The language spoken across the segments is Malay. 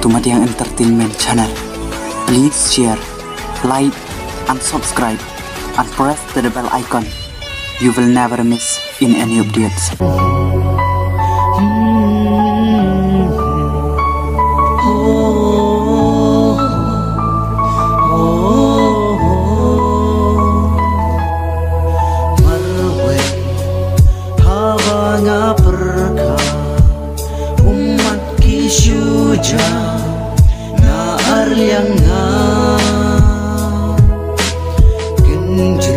to Madiang Entertainment channel. Please share, like and subscribe and press the bell icon. You will never miss in any updates. Na arlianga Gendri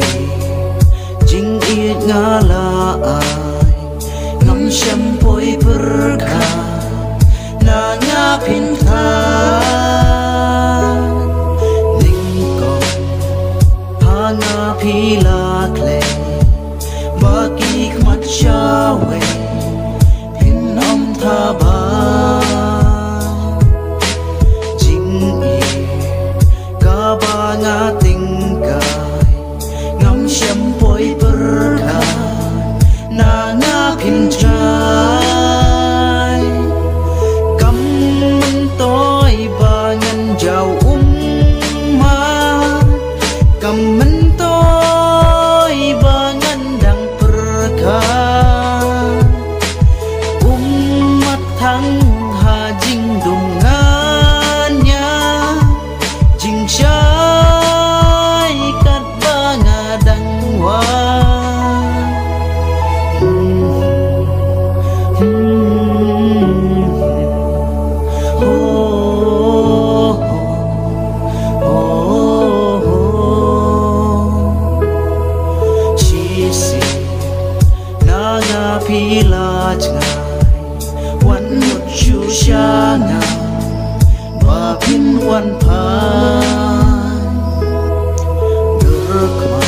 Jing iit ngala ay Ngam siyampoy perka Na ngapin ka Ningkong Hanga pilakle Bakik matsyawe Pinom tabang ating kay ngam siyampoy perkan na ngapin try kamantoy bangan jaw kamantoy bangan dang perkan thang hajing dungannya jing pila ngai wan mut chu sha na ba pin wan phan được mà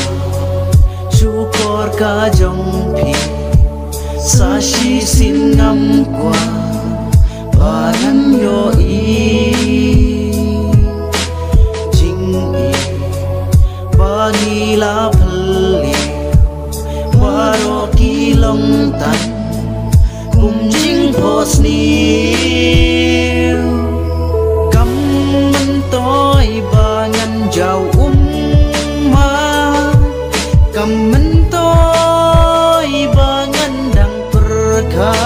chu kor ka jong pi sa shi sin ngam qua ba nan yo i jing i ba ni la phli waro ki long tan kum jing pos niu kam man toy bangan jaw ma kam man toy bangan dang perka